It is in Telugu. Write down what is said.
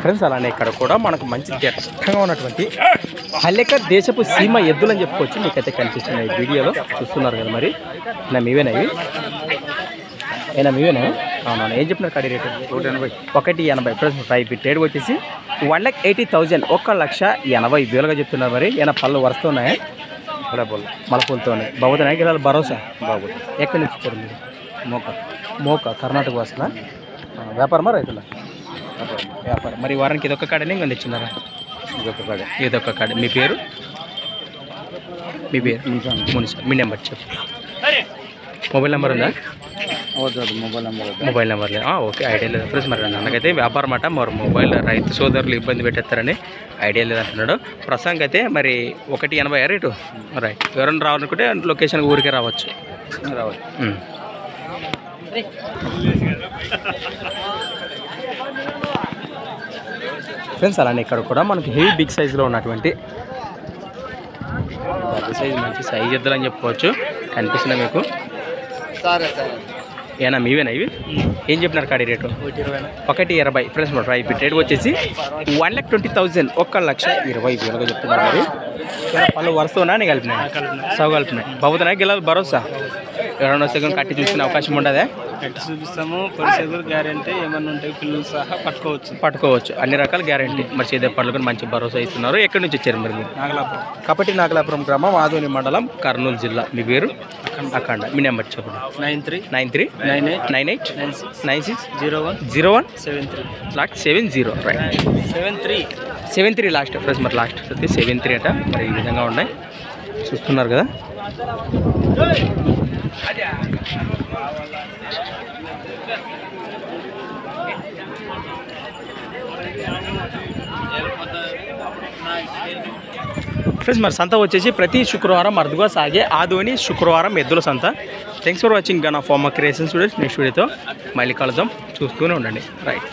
ఫ్రెండ్స్ అలానే ఇక్కడ కూడా మనకు మంచి దట్టంగా ఉన్నటువంటి హల్లెక దేశపు సీమ ఎద్దులు అని చెప్పుకోవచ్చు. మీకైతే కనిపిస్తున్నాయి వీడియోలో చూస్తున్నారు కదా. మరి నా మీవేనాయి అయినా మీవేనా? అవునవును. ఏం చెప్పినారు కాడి రేటు? 180 ఫ్రెండ్స్. ప్రైస్ రేట్ వచ్చేసి 1,80,000 1,80,000 చెప్తున్నారు. మరి ఏమైనా పళ్ళు వరుస్తున్నాయా? మలపూలతోనే బాగుతున్నాయి. గిరాలు భరోసా బాగుంది. ఎక్కడి నుంచి ఇచ్చారు మీరు? మోక కర్ణాటక వాసన. వ్యాపారమా రైతుల? వ్యాపారం. మరి వారానికి ఇదొక్క కాడనే ఇంకా తెచ్చినారా? ఇదొక్క కాడ. మీ పేరు? మునిసా. మీ నెంబర్ చెప్పు. మొబైల్ నెంబర్ ఉందా? మొబైల్ నెంబర్ లేదు. ఓకే, ఐడియా లేదు ఫ్రెండ్స్. మరి నాకైతే వ్యాపారం అట మరి మొబైల్ రైతు సోదరులు ఇబ్బంది పెట్టేస్తారని ఐడియా లేదంటున్నాడు. ప్రస్తుతానికి అయితే మరి 180 రేటు. రైట్. ఎవరైనా రావాలనుకుంటే లొకేషన్ ఊరికే రావచ్చు. ఫ్రెండ్స్ అలానే ఇక్కడ కూడా మనకి హెవీ బిగ్ సైజులో ఉన్నటువంటి పెద్ద సైజు మంచి సైజ్ ఎద్దులని చెప్పుకోవచ్చు. కనిపిస్తున్నాయి మీకు. ఏనా మీవేనా ఇవి? ఏం చెప్పినారు కాడి రేటు? 1,20,000 ఫ్రెండ్స్. ప్రైస్ రేట్ వచ్చేసి 1,20,000 1,20,000 చెప్తున్నారు. మరి పళ్ళు వరుసనా కలిపినాయి? సౌ కలిపినాయి. బాగుతున్నాయి. గిలాలు భరోసా? ఎవరైనా వస్తే కట్టి చూసుకునే అవకాశం ఉండదా? కట్టి చూపిస్తాము. పరిస్థితులు గ్యారెంటీ ఏమన్నా ఉంటాయి. పిల్లలు సహా పట్టుకోవచ్చు. అన్ని రకాల గ్యారెంటీ. మరి చేదే పళ్ళు కూడా మంచి భరోసా ఇస్తున్నారు. ఎక్కడి నుంచి వచ్చారు మరి మీరు? కాబట్టి నాగలాపురం గ్రామం, ఆదోని మండలం, కర్నూలు జిల్లా. మీ పేరు? అఖండ. మీ నెంబర్ చెప్పండి. 939896010173 లాస్ట్ 70. రైట్. 73 last friends. మరి లాస్ట్ 73 అట. మరి ఈ విధంగా ఉన్నాయి చూస్తున్నారు కదా. ఫ్రెండ్స్ మరి సంత వచ్చేసి ప్రతి శుక్రవారం అరుదుగా సాగే ఆదోని శుక్రవారం ఎద్దుల సంత. Thanks for watching Gana pharma creation students. Next వీడియోతో మళ్ళీ కలుద్దాం. చూస్తూనే ఉండండి. రైట్.